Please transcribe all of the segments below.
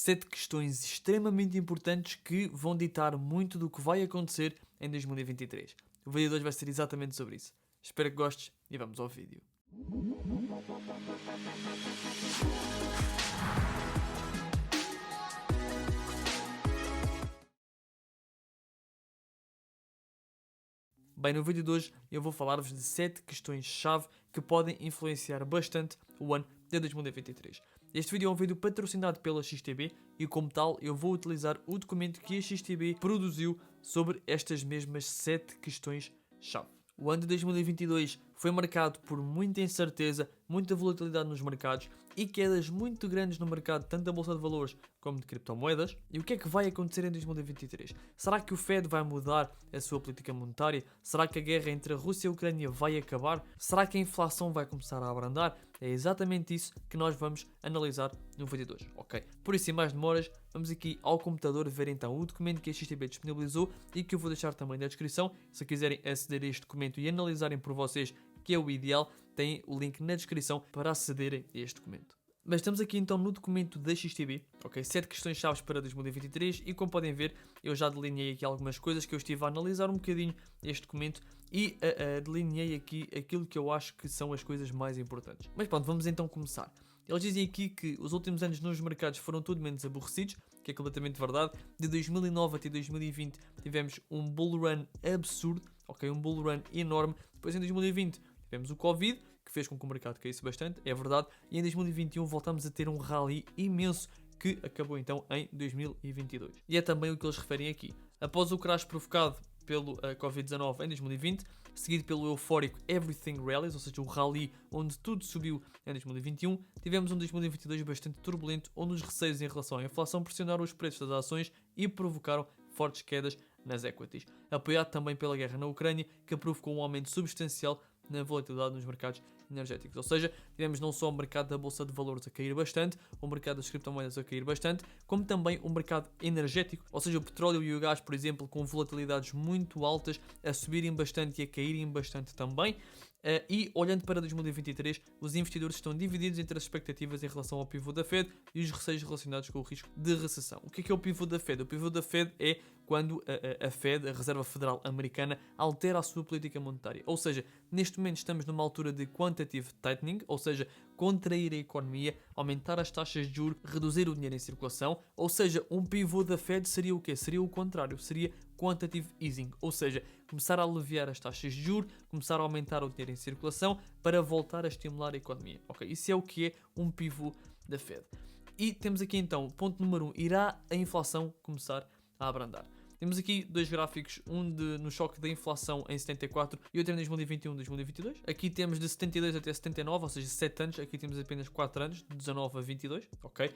7 questões extremamente importantes que vão ditar muito do que vai acontecer em 2023. O vídeo de hoje vai ser exatamente sobre isso. Espero que gostes e vamos ao vídeo. Bem, no vídeo de hoje eu vou falar-vos de 7 questões-chave que podem influenciar bastante o ano de 2023. Este vídeo é um vídeo patrocinado pela XTB e, como tal, eu vou utilizar o documento que a XTB produziu sobre estas mesmas 7 questões-chave. O ano de 2022 foi marcado por muita incerteza, muita volatilidade nos mercados e quedas muito grandes no mercado, tanto da Bolsa de Valores como de criptomoedas. E o que é que vai acontecer em 2023? Será que o Fed vai mudar a sua política monetária? Será que a guerra entre a Rússia e a Ucrânia vai acabar? Será que a inflação vai começar a abrandar? É exatamente isso que nós vamos analisar no vídeo de hoje, ok? Por isso, sem mais demoras, vamos aqui ao computador ver então o documento que a XTB disponibilizou e que eu vou deixar também na descrição. Se quiserem aceder a este documento e analisarem por vocês, que é o ideal, tem o link na descrição para acederem a este documento. Mas estamos aqui então no documento da XTB, ok? 7 questões-chave para 2023 e, como podem ver, eu já delineei aqui algumas coisas que eu estive a analisar um bocadinho este documento e delineei aqui aquilo que eu acho que são as coisas mais importantes. Mas pronto, vamos então começar. Eles dizem aqui que os últimos anos nos mercados foram tudo menos aborrecidos, que é completamente verdade. De 2009 até 2020 tivemos um bull run absurdo, ok? Um bull run enorme. Depois em 2020 tivemos o Covid, que fez com que o mercado caísse bastante, é verdade. E em 2021 voltamos a ter um rally imenso que acabou então em 2022. E é também o que eles referem aqui. Após o crash provocado pelo Covid-19 em 2020, seguido pelo eufórico Everything Rallies, ou seja, o rally onde tudo subiu em 2021, tivemos um 2022 bastante turbulento, onde os receios em relação à inflação pressionaram os preços das ações e provocaram fortes quedas nas equities, apoiado também pela guerra na Ucrânia, que provocou um aumento substancial na volatilidade nos mercados energéticos. Ou seja, tivemos não só o mercado da Bolsa de Valores a cair bastante, o mercado das criptomoedas a cair bastante, como também o mercado energético, ou seja, o petróleo e o gás, por exemplo, com volatilidades muito altas, a subirem bastante e a caírem bastante também. E olhando para 2023, os investidores estão divididos entre as expectativas em relação ao pivô da Fed e os receios relacionados com o risco de recessão. O que é o pivô da Fed? O pivô da Fed é quando a Fed, a Reserva Federal Americana, altera a sua política monetária. Ou seja, neste momento estamos numa altura de quantitative tightening, ou seja, contrair a economia, aumentar as taxas de juros, reduzir o dinheiro em circulação. Ou seja, um pivô da Fed seria o quê? Seria o contrário, seria quantitative easing, ou seja, começar a aliviar as taxas de juros, começar a aumentar o dinheiro em circulação para voltar a estimular a economia. Ok, isso é o que é um pivô da Fed. E temos aqui então, ponto número 1, irá a inflação começar a abrandar. Temos aqui dois gráficos, um no choque da inflação em 74 e outro em 2021 e 2022. Aqui temos de 72 até 79, ou seja, 7 anos. Aqui temos apenas 4 anos, de 19 a 22, ok?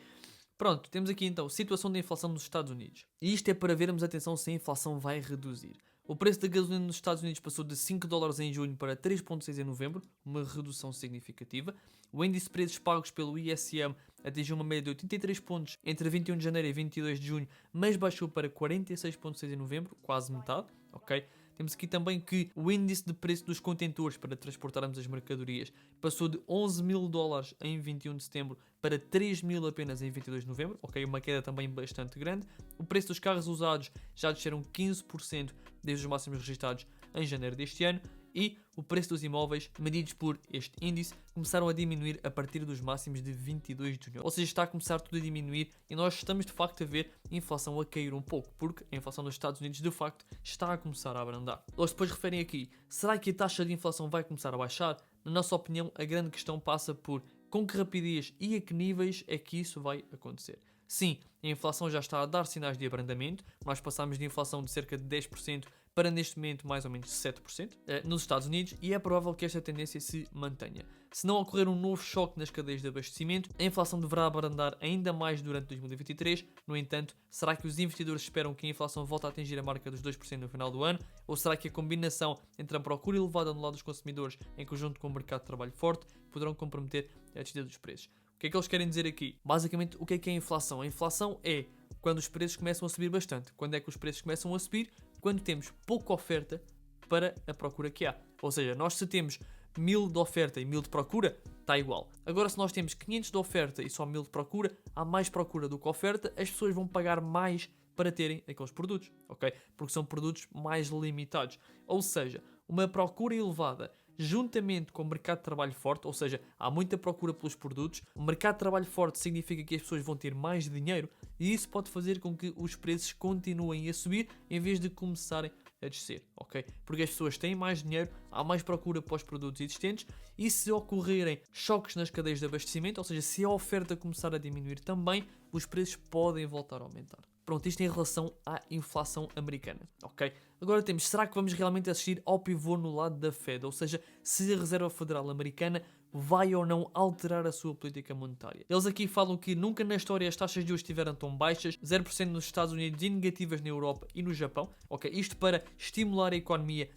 Pronto, temos aqui então situação da inflação nos Estados Unidos. E isto é para vermos, atenção, se a inflação vai reduzir. O preço da gasolina nos Estados Unidos passou de 5 dólares em junho para 3,6 em novembro, uma redução significativa. O índice de preços pagos pelo ISM atingiu uma média de 83 pontos entre 21 de janeiro e 22 de junho, mas baixou para 46,6 em novembro, quase metade, ok? Temos aqui também que o índice de preço dos contentores para transportarmos as mercadorias passou de 11 mil dólares em 21 de setembro para 3 mil apenas em 22 de novembro, ok? Uma queda também bastante grande. O preço dos carros usados já desceram 15% desde os máximos registrados em janeiro deste ano e o preço dos imóveis, medidos por este índice, começaram a diminuir a partir dos máximos de 22 de junho. Ou seja, está a começar tudo a diminuir e nós estamos de facto a ver a inflação a cair um pouco, porque a inflação nos Estados Unidos de facto está a começar a abrandar. Eles depois referem aqui, será que a taxa de inflação vai começar a baixar? Na nossa opinião, a grande questão passa por com que rapidez e a que níveis é que isso vai acontecer. Sim, a inflação já está a dar sinais de abrandamento, nós passamos de inflação de cerca de 10% para neste momento mais ou menos 7% nos Estados Unidos e é provável que esta tendência se mantenha. Se não ocorrer um novo choque nas cadeias de abastecimento, a inflação deverá abrandar ainda mais durante 2023. No entanto, será que os investidores esperam que a inflação volte a atingir a marca dos 2% no final do ano? Ou será que a combinação entre a procura elevada no lado dos consumidores em conjunto com o mercado de trabalho forte poderão comprometer a descida dos preços? O que é que eles querem dizer aqui? Basicamente, o que é a inflação? A inflação é quando os preços começam a subir bastante. Quando é que os preços começam a subir? Quando temos pouca oferta para a procura que há. Ou seja, nós se temos 1000 de oferta e 1000 de procura, está igual. Agora, se nós temos 500 de oferta e só 1000 de procura, há mais procura do que oferta, as pessoas vão pagar mais para terem aqueles produtos, ok? Porque são produtos mais limitados. Ou seja, uma procura elevada juntamente com o mercado de trabalho forte, ou seja, há muita procura pelos produtos, o mercado de trabalho forte significa que as pessoas vão ter mais dinheiro e isso pode fazer com que os preços continuem a subir em vez de começarem a descer, ok? Porque as pessoas têm mais dinheiro, há mais procura para os produtos existentes e se ocorrerem choques nas cadeias de abastecimento, ou seja, se a oferta começar a diminuir também, os preços podem voltar a aumentar. Pronto, isto em relação à inflação americana, ok? Agora temos, será que vamos realmente assistir ao pivô no lado da Fed? Ou seja, se a Reserva Federal Americana vai ou não alterar a sua política monetária. Eles aqui falam que nunca na história as taxas de juros estiveram tão baixas, 0% nos Estados Unidos e negativas na Europa e no Japão, ok? Isto para estimular a economia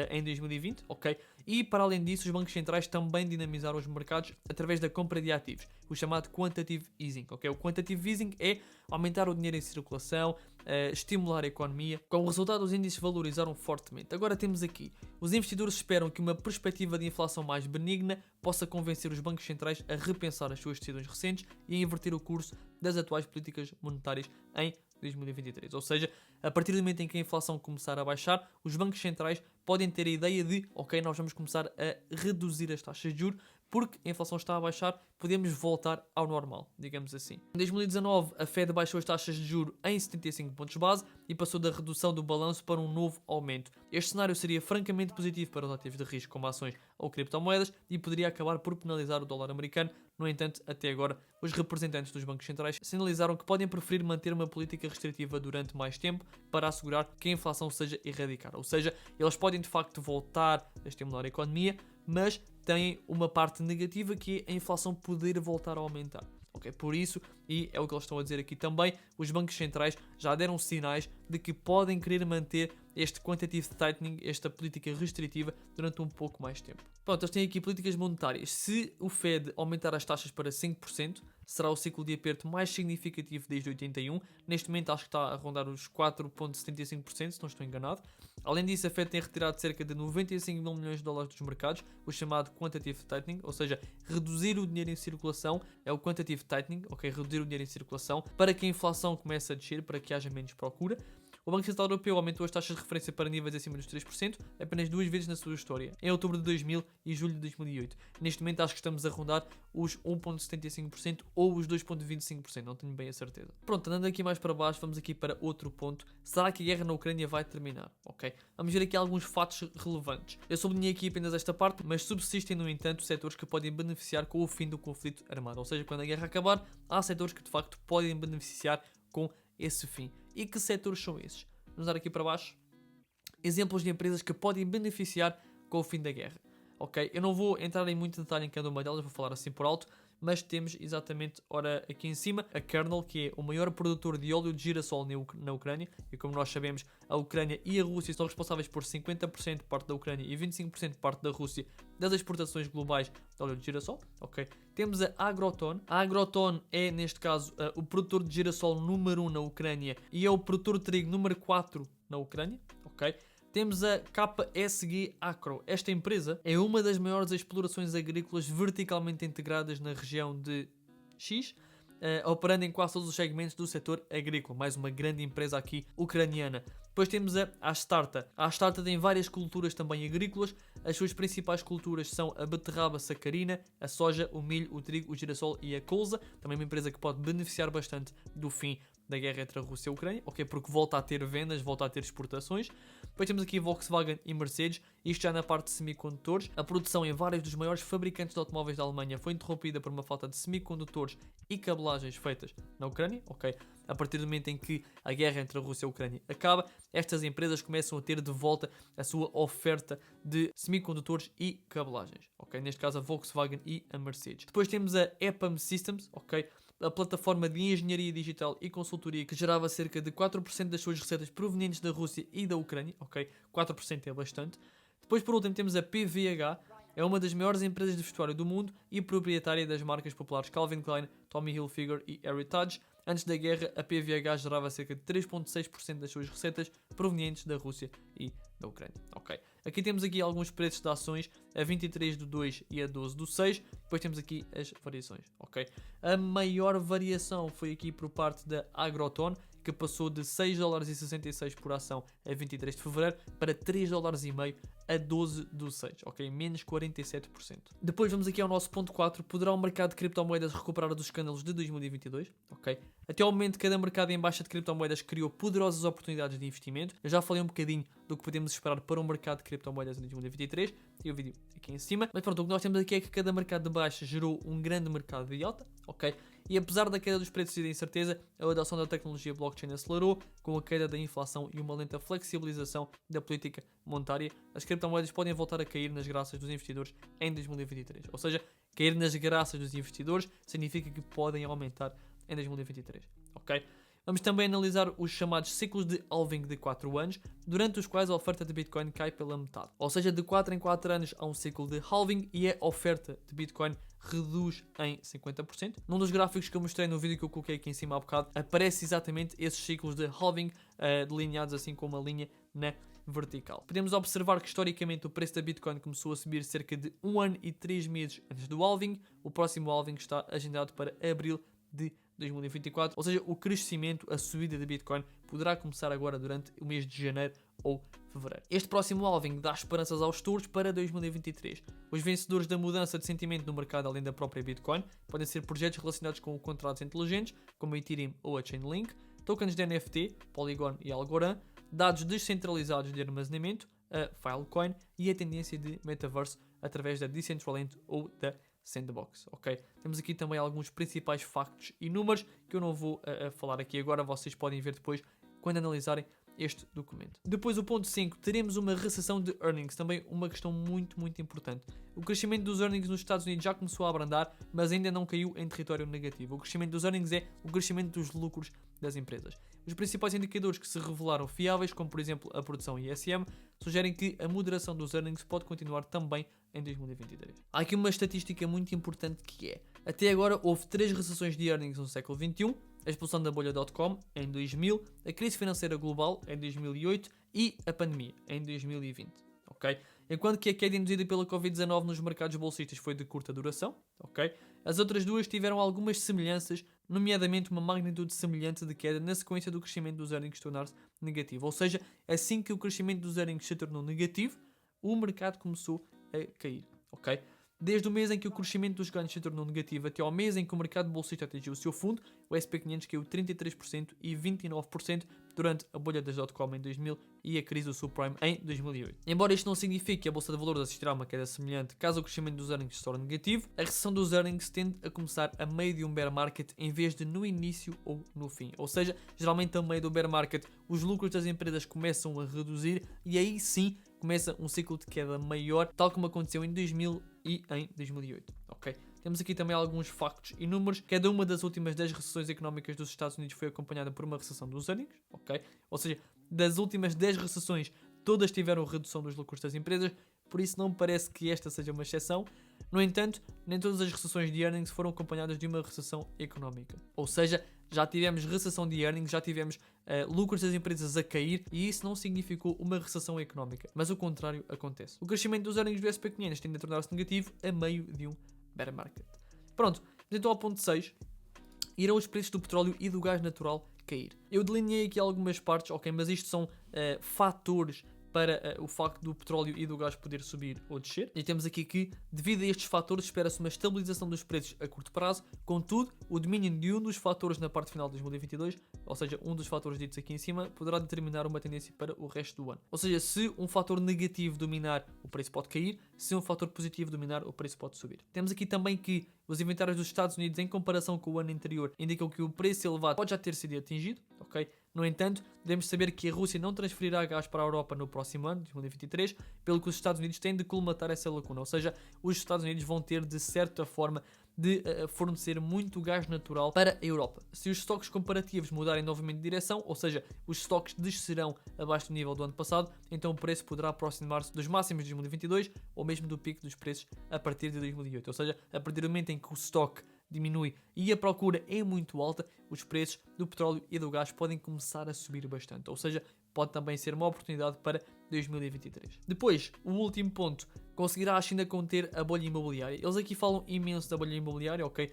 em 2020, ok? E para além disso, os bancos centrais também dinamizaram os mercados através da compra de ativos, o chamado quantitative easing, ok? O quantitative easing é aumentar o dinheiro em circulação, estimular a economia. Com o resultado, os índices valorizaram fortemente. Agora temos aqui, os investidores esperam que uma perspectiva de inflação mais benigna possa convencer os bancos centrais a repensar as suas decisões recentes e a inverter o curso das atuais políticas monetárias em 2023. Ou seja, a partir do momento em que a inflação começar a baixar, os bancos centrais podem ter a ideia de, ok, nós vamos começar a reduzir as taxas de juros, porque a inflação está a baixar, podemos voltar ao normal, digamos assim. Em 2019, a Fed baixou as taxas de juros em 75 pontos base e passou da redução do balanço para um novo aumento. Este cenário seria francamente positivo para os ativos de risco como ações ou criptomoedas e poderia acabar por penalizar o dólar americano. No entanto, até agora, os representantes dos bancos centrais sinalizaram que podem preferir manter uma política restritiva durante mais tempo para assegurar que a inflação seja erradicada. Ou seja, eles podem de facto voltar a estimular a economia, mas têm uma parte negativa que é a inflação poder voltar a aumentar. Okay? Por isso, e é o que eles estão a dizer aqui também, os bancos centrais já deram sinais de que podem querer manter este quantitative tightening, esta política restritiva, durante um pouco mais tempo. Pronto, eles têm aqui políticas monetárias. Se o Fed aumentar as taxas para 5%, será o ciclo de aperto mais significativo desde 81. Neste momento acho que está a rondar os 4,75%, se não estou enganado. Além disso, a Fed tem retirado cerca de 95 mil milhões de dólares dos mercados, o chamado quantitative tightening, ou seja, reduzir o dinheiro em circulação é o quantitative tightening, ok? Reduzir o dinheiro em circulação para que a inflação comece a descer, para que haja menos procura. O Banco Central Europeu aumentou as taxas de referência para níveis acima dos 3% apenas 2 vezes na sua história, em outubro de 2000 e julho de 2008. Neste momento acho que estamos a rondar os 1,75% ou os 2,25%, não tenho bem a certeza. Pronto, andando aqui mais para baixo, vamos aqui para outro ponto. Será que a guerra na Ucrânia vai terminar? Ok, vamos ver aqui alguns fatos relevantes. Eu sublinhei aqui apenas esta parte, mas subsistem no entanto setores que podem beneficiar com o fim do conflito armado. Ou seja, quando a guerra acabar, há setores que de facto podem beneficiar com esse fim. E que setores são esses? Vamos dar aqui para baixo exemplos de empresas que podem beneficiar com o fim da guerra. Ok, eu não vou entrar em muito detalhe em cada uma delas, vou falar assim por alto, mas temos exatamente, ora, aqui em cima, a Kernel, que é o maior produtor de óleo de girassol na Ucrânia, e como nós sabemos, a Ucrânia e a Rússia são responsáveis por 50% parte da Ucrânia e 25% parte da Rússia das exportações globais de óleo de girassol, ok? Temos a Agroton. A Agroton é, neste caso, o produtor de girassol número 1 na Ucrânia e é o produtor de trigo número 4 na Ucrânia, ok? Temos a KSG Agro. Esta empresa é uma das maiores explorações agrícolas verticalmente integradas na região de X, operando em quase todos os segmentos do setor agrícola. Mais uma grande empresa aqui ucraniana. Depois temos a Astarta. A Astarta tem várias culturas também agrícolas. As suas principais culturas são a beterraba sacarina, a soja, o milho, o trigo, o girassol e a colza. Também uma empresa que pode beneficiar bastante do fim da guerra entre a Rússia e a Ucrânia, ok? Porque volta a ter vendas, volta a ter exportações. Depois temos aqui Volkswagen e Mercedes, isto já na parte de semicondutores. A produção em vários dos maiores fabricantes de automóveis da Alemanha foi interrompida por uma falta de semicondutores e cabelagens feitas na Ucrânia, ok? A partir do momento em que a guerra entre a Rússia e a Ucrânia acaba, estas empresas começam a ter de volta a sua oferta de semicondutores e cabelagens, ok? Neste caso a Volkswagen e a Mercedes. Depois temos a EPAM Systems, ok? A plataforma de engenharia digital e consultoria que gerava cerca de 4% das suas receitas provenientes da Rússia e da Ucrânia, ok? 4% é bastante. Depois, por último, temos a PVH, é uma das maiores empresas de vestuário do mundo e proprietária das marcas populares Calvin Klein, Tommy Hilfiger e Heritage. Antes da guerra, a PVH gerava cerca de 3,6% das suas receitas provenientes da Rússia e da Ucrânia. Ok. Aqui temos aqui alguns preços de ações a 23/2 e a 12/6. Depois temos aqui as variações. Ok. A maior variação foi aqui por parte da Agroton, que passou de 6,66 por ação a 23 de fevereiro para 3,5 a 12/6, ok? Menos 47%. Depois vamos aqui ao nosso ponto 4. Poderá o mercado de criptomoedas recuperar dos escândalos de 2022? Ok? Até ao momento, cada mercado em baixa de criptomoedas criou poderosas oportunidades de investimento. Eu já falei um bocadinho do que podemos esperar para o mercado de criptomoedas em 2023. Tem o vídeo aqui em cima. Mas pronto, o que nós temos aqui é que cada mercado de baixa gerou um grande mercado de alta, ok? E apesar da queda dos preços e da incerteza, a adoção da tecnologia blockchain acelerou, com a queda da inflação e uma lenta flexibilização da política monetária. As criptomoedas podem voltar a cair nas graças dos investidores em 2023. Ou seja, cair nas graças dos investidores significa que podem aumentar em 2023, ok? Vamos também analisar os chamados ciclos de halving de 4 anos, durante os quais a oferta de Bitcoin cai pela metade. Ou seja, de 4 em 4 anos há um ciclo de halving e a oferta de Bitcoin reduz em 50%. Num dos gráficos que eu mostrei no vídeo que eu coloquei aqui em cima há bocado, aparece exatamente esses ciclos de halving delineados assim com uma linha na vertical. Podemos observar que historicamente o preço da Bitcoin começou a subir cerca de 1 ano e 3 meses antes do halving. O próximo halving está agendado para abril de 2024, ou seja, o crescimento, a subida de Bitcoin poderá começar agora durante o mês de janeiro ou fevereiro. Este próximo halving dá esperanças aos tours para 2023. Os vencedores da mudança de sentimento no mercado, além da própria Bitcoin, podem ser projetos relacionados com contratos inteligentes, como a Ethereum ou a Chainlink, tokens de NFT, Polygon e Algorand, dados descentralizados de armazenamento, a Filecoin e a tendência de metaverse através da Decentraland ou da Sandbox, ok? Temos aqui também alguns principais factos e números que eu não vou falar aqui agora, vocês podem ver depois quando analisarem este documento. Depois o ponto 5, teremos uma recessão de earnings, também uma questão muito importante. O crescimento dos earnings nos Estados Unidos já começou a abrandar, mas ainda não caiu em território negativo. O crescimento dos earnings é o crescimento dos lucros das empresas. Os principais indicadores que se revelaram fiáveis, como por exemplo a produção ISM, sugerem que a moderação dos earnings pode continuar também em 2023. Há aqui uma estatística muito importante que é: até agora houve 3 recessões de earnings no século XXI, a explosão da bolha .com em 2000, a crise financeira global em 2008 e a pandemia em 2020, ok? Enquanto que a queda induzida pela Covid-19 nos mercados bolsistas foi de curta duração, ok? As outras duas tiveram algumas semelhanças, nomeadamente uma magnitude semelhante de queda na sequência do crescimento dos earnings tornar-se negativo. Ou seja, assim que o crescimento dos earnings se tornou negativo, o mercado começou a cair, ok? Desde o mês em que o crescimento dos ganhos se tornou negativo até ao mês em que o mercado bolsista atingiu o seu fundo, o S&P 500 caiu 33% e 29% durante a bolha das .com em 2000 e a crise do subprime em 2008. Embora isto não signifique que a bolsa de valores assistirá a uma queda semelhante caso o crescimento dos earnings se torne negativo, a recessão dos earnings tende a começar a meio de um bear market em vez de no início ou no fim. Ou seja, geralmente a meio do bear market os lucros das empresas começam a reduzir e aí sim começa um ciclo de queda maior, tal como aconteceu em 2000 e em 2008, ok? Temos aqui também alguns factos e números. Cada uma das últimas 10 recessões económicas dos Estados Unidos foi acompanhada por uma recessão dos earnings, ok? Ou seja, das últimas 10 recessões, todas tiveram redução dos lucros das empresas, por isso não parece que esta seja uma exceção. No entanto, nem todas as recessões de earnings foram acompanhadas de uma recessão económica. Ou seja, já tivemos recessão de earnings, já tivemos lucros das empresas a cair e isso não significou uma recessão económica, mas o contrário acontece. O crescimento dos earnings do S&P 500 tende a tornar-se negativo a meio de um bear market. Pronto, então ao ponto 6, irão os preços do petróleo e do gás natural cair. Eu delineei aqui algumas partes, ok, mas isto são fatores para o facto do petróleo e do gás poder subir ou descer. E temos aqui que, devido a estes fatores, espera-se uma estabilização dos preços a curto prazo. Contudo, o domínio de um dos fatores na parte final de 2022, ou seja, um dos fatores ditos aqui em cima, poderá determinar uma tendência para o resto do ano. Ou seja, se um fator negativo dominar, o preço pode cair. Se um fator positivo dominar, o preço pode subir. Temos aqui também que os inventários dos Estados Unidos, em comparação com o ano anterior, indicam que o preço elevado pode já ter sido atingido, ok? No entanto, devemos saber que a Rússia não transferirá gás para a Europa no próximo ano, 2023, pelo que os Estados Unidos têm de colmatar essa lacuna. Ou seja, os Estados Unidos vão ter, de certa forma, de fornecer muito gás natural para a Europa. Se os estoques comparativos mudarem novamente de direção, ou seja, os estoques descerão abaixo do nível do ano passado, então o preço poderá aproximar-se dos máximos de 2022 ou mesmo do pico dos preços a partir de 2008. Ou seja, a partir do momento em que o estoque diminui e a procura é muito alta, os preços do petróleo e do gás podem começar a subir bastante. Ou seja, pode também ser uma oportunidade para 2023. Depois, o último ponto, conseguirá a China conter a bolha imobiliária? Eles aqui falam imenso da bolha imobiliária, ok?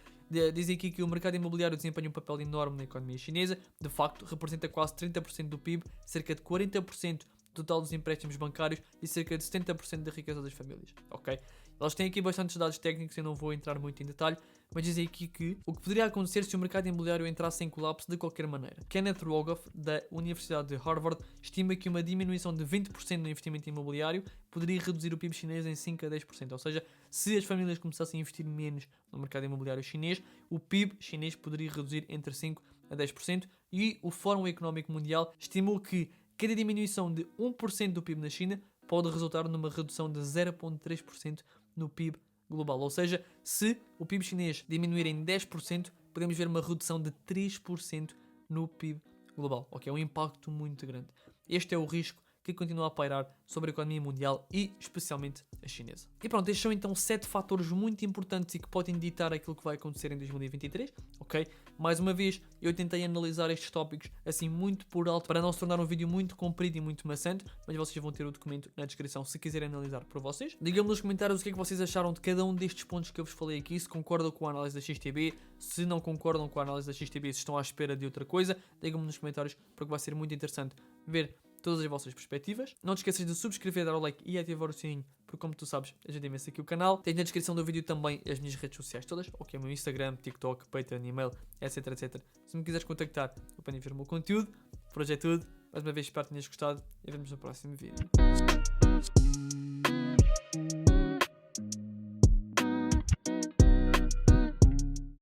Dizem aqui que o mercado imobiliário desempenha um papel enorme na economia chinesa, de facto representa quase 30% do PIB, cerca de 40% do total dos empréstimos bancários e cerca de 70% da riqueza das famílias, ok? Eles têm aqui bastantes dados técnicos, eu não vou entrar muito em detalhe, mas dizem aqui que o que poderia acontecer se o mercado imobiliário entrasse em colapso de qualquer maneira. Kenneth Rogoff, da Universidade de Harvard, estima que uma diminuição de 20% no investimento imobiliário poderia reduzir o PIB chinês em 5 a 10%. Ou seja, se as famílias começassem a investir menos no mercado imobiliário chinês, o PIB chinês poderia reduzir entre 5 a 10%, e o Fórum Económico Mundial estimou que cada diminuição de 1% do PIB na China pode resultar numa redução de 0,3% no PIB global. Ou seja, se o PIB chinês diminuir em 10%, podemos ver uma redução de 3% no PIB global. Ok, é um impacto muito grande. Este é o risco que continua a pairar sobre a economia mundial e especialmente a chinesa. E pronto, estes são então 7 fatores muito importantes e que podem ditar aquilo que vai acontecer em 2023, ok? Mais uma vez, eu tentei analisar estes tópicos assim muito por alto para não se tornar um vídeo muito comprido e muito maçante, mas vocês vão ter o documento na descrição se quiserem analisar por vocês. Digam-me nos comentários o que é que vocês acharam de cada um destes pontos que eu vos falei aqui, se concordam com a análise da XTB, se não concordam com a análise da XTB, se estão à espera de outra coisa, digam-me nos comentários porque vai ser muito interessante ver todas as vossas perspectivas. Não te esqueças de subscrever, dar o like e ativar o sininho, porque como tu sabes, ajuda imenso aqui o canal. Tens na descrição do vídeo também as minhas redes sociais todas, ok? O meu Instagram, TikTok, Patreon, e-mail, etc, etc. Se me quiseres contactar, eu podem ver o meu conteúdo. Por hoje é tudo. Mais uma vez espero que tenhas gostado e vemos no próximo vídeo.